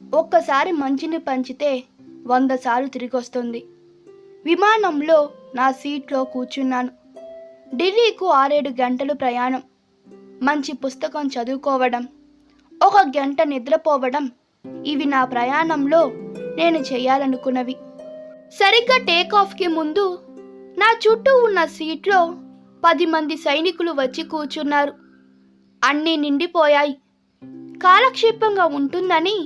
ఒక్కసారి మంచిని పంచితే 100 సార్లు తిరిగొస్తుంది. విమానంలో నా సీట్లో కూర్చున్నాను. ఢిల్లీకు 6-7 గంటలు ప్రయాణం. మంచి పుస్తకం చదువుకోవడం, 1 గంట నిద్రపోవడం, ఇవి నా ప్రయాణంలో నేను చేయాలనుకున్నవి. సరిగ్గా టేకాఫ్కి ముందు నా చుట్టూ ఉన్న సీట్లో 10 మంది సైనికులు వచ్చి కూర్చున్నారు. అన్నీ నిండిపోయాయి. కాలక్షేపంగా ఉంటుందని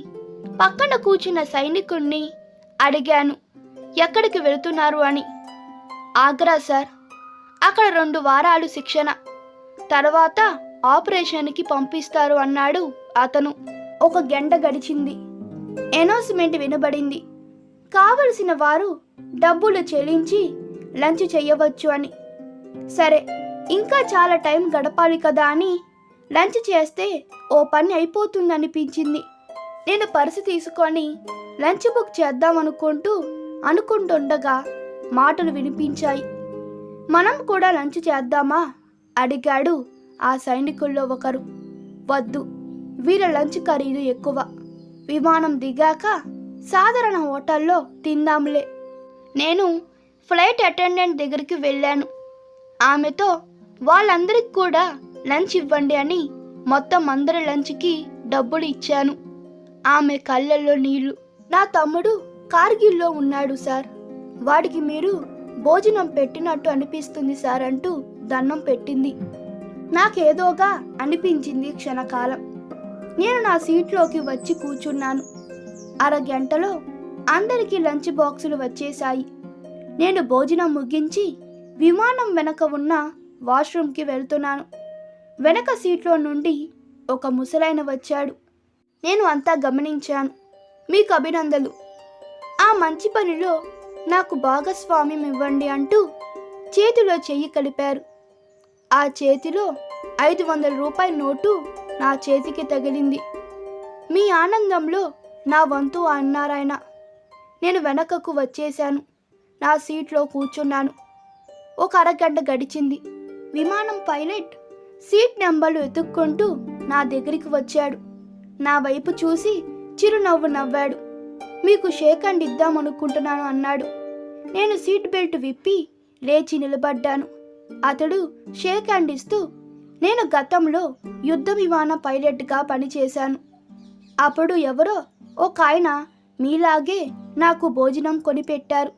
పక్కన కూర్చున్న సైనికుణ్ణి అడిగాను ఎక్కడికి వెళుతున్నారు అని. ఆగ్రా సార్, అక్కడ 2 వారాలు శిక్షణ, తర్వాత ఆపరేషన్కి పంపిస్తారు అన్నాడు అతను. 1 గంట గడిచింది. అనౌన్స్మెంట్ వినబడింది. కావలసిన వారు డబ్బులు చెల్లించి లంచ్ చేయవచ్చు అని. సరే, ఇంకా చాలా టైం గడపాలి కదా అని లంచ్ చేస్తే ఓ పని అయిపోతుందనిపించింది. నేను పర్సు తీసుకొని లంచ్ బుక్ అనుకుంటుండగా మాటలు వినిపించాయి. మనం కూడా లంచ్ చేద్దామా అడిగాడు ఆ సైనికుల్లో ఒకరు. వద్దు, వీళ్ళ లంచ్ ఖరీదు ఎక్కువ. విమానం దిగాక సాధారణ హోటల్లో తిందాంలే. నేను ఫ్లైట్ అటెండెంట్ దగ్గరికి వెళ్ళాను. ఆమెతో వాళ్ళందరికి కూడా లంచ్ ఇవ్వండి అని మొత్తం అందరి లంచ్కి డబ్బులు ఇచ్చాను. ఆమె కళ్ళల్లో నీళ్లు. నా తమ్ముడు కార్గిల్లో ఉన్నాడు సార్, వాడికి మీరు భోజనం పెట్టినట్టు అనిపిస్తుంది సార్ అంటూ దండం పెట్టింది. నాకేదోగా అనిపించింది క్షణకాలం. నేను నా సీట్లోకి వచ్చి కూర్చున్నాను. 1/2 గంటలో అందరికీ లంచ్ బాక్సులు వచ్చేశాయి. నేను భోజనం ముగించి విమానం వెనక ఉన్న వాష్రూమ్కి వెళ్తున్నాను. వెనక సీట్లో నుండి ఒక ముసలాయన వచ్చాడు. నేను అంతా గమనించాను. మీకు అభినందనలు, ఆ మంచి పనిలో నాకు భాగస్వామ్యం ఇవ్వండి అంటూ చేతిలో చెయ్యి కలిపారు. ఆ చేతిలో 500 రూపాయల నోటు నా చేతికి తగిలింది. మీ ఆనందంలో నా వంతు అన్నారాయన. నేను వెనకకు వచ్చేశాను. నా సీట్లో కూర్చున్నాను. 1 అరగంట గడిచింది. విమానం పైలట్ సీట్ నెంబర్లు వెతుక్కుంటూ నా దగ్గరికి వచ్చాడు. నా వైపు చూసి చిరునవ్వు నవ్వాడు. మీకు షేక్ హ్యాండ్ ఇద్దామనుకుంటున్నాను అన్నాడు. నేను సీట్ బెల్ట్ విప్పి లేచి నిలబడ్డాను. అతడు షేక్ హ్యాండ్ ఇస్తూ, నేను గతంలో యుద్ధ విమాన పైలట్గా పనిచేశాను. అప్పుడు ఎవరో ఒక ఆయన మీలాగే నాకు భోజనం కొనిపెట్టారు.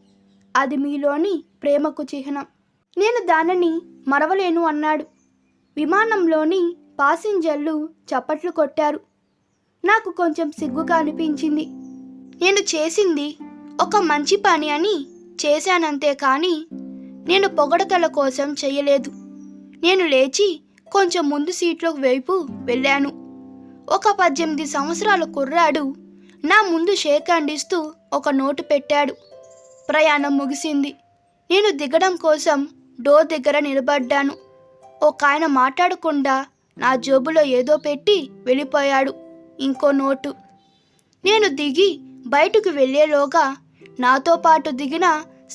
అది మీలోని ప్రేమకు చిహ్నం. నేను దానిని మరవలేను అన్నాడు. విమానంలోని పాసింజర్లు చప్పట్లు కొట్టారు. నాకు కొంచెం సిగ్గుగా అనిపించింది. నేను చేసింది ఒక మంచి పని అని చేశానంతే కానీ నేను పొగడతల కోసం చేయలేదు. నేను లేచి కొంచెం ముందు సీట్లో వైపు వెళ్ళాను. ఒక 18 సంవత్సరాల కుర్రాడు నా ముందు షేక్ హ్యాండ్ ఇస్తూ ఒక నోటు పెట్టాడు. ప్రయాణం ముగిసింది. నేను దిగడం కోసం డోర్ దగ్గర నిలబడ్డాను. ఒక ఆయన మాట్లాడకుండా నా జేబులో ఏదో పెట్టి వెళ్ళిపోయాడు. ఇంకో నోటు. నేను దిగి బయటకు వెళ్ళేలోగా నాతో పాటు దిగిన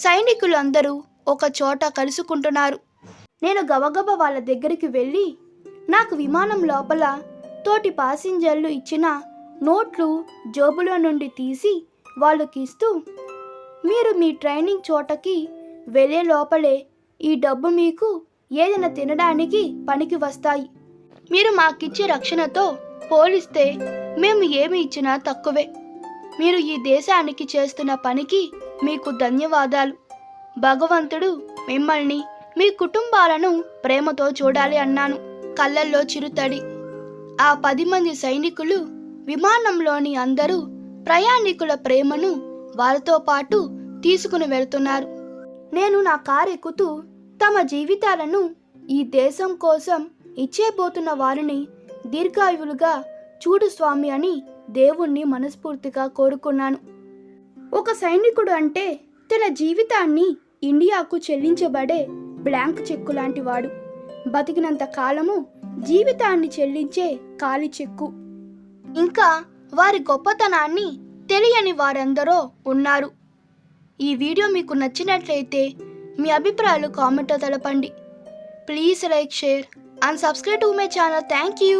సైనికులందరూ ఒక చోట కలుసుకుంటున్నారు. నేను గబగబ వాళ్ళ దగ్గరికి వెళ్ళి నాకు విమానం లోపల తోటి పాసింజర్లు ఇచ్చిన నోట్లు జేబులో నుండి తీసి వాళ్ళకి ఇస్తూ, మీరు మీ ట్రైనింగ్ చోటకి వెళ్ళే లోపలే ఈ డబ్బు మీకు ఏదైనా తినడానికి పనికి వస్తాయి. మీరు మాకిచ్చే రక్షణతో పోలిస్తే మేము ఏమి ఇచ్చినా తక్కువే. మీరు ఈ దేశానికి చేస్తున్న పనికి మీకు ధన్యవాదాలు. భగవంతుడు మిమ్మల్ని మీ కుటుంబాలను ప్రేమతో చూడాలి అన్నాను. కళ్ళల్లో చిరుతడి. ఆ 10 మంది సైనికులు విమానంలోని అందరూ ప్రయాణికుల ప్రేమను వారితో పాటు తీసుకుని వెళ్తున్నారు. నేను నా కారు ఎక్కుతూ తమ జీవితాలను ఈ దేశం కోసం ఇచ్చేపోతున్న వారిని దీర్ఘాయువులుగా చూడు స్వామి అని దేవుణ్ణి మనస్ఫూర్తిగా కోరుకున్నాను. ఒక సైనికుడు అంటే తన జీవితాన్ని ఇండియాకు చెల్లించబడే బ్లాంక్ చెక్కు లాంటి వాడు. బతికినంత కాలము జీవితాన్ని చెల్లించే ఖాళీ చెక్కు. ఇంకా వారి గొప్పతనాన్ని తెలియని వారెందరో ఉన్నారు. ఈ వీడియో మీకు నచ్చినట్లయితే మీ అభిప్రాయాలు కామెంట్లో తెలపండి. Please like, share and subscribe to my channel. Thank you.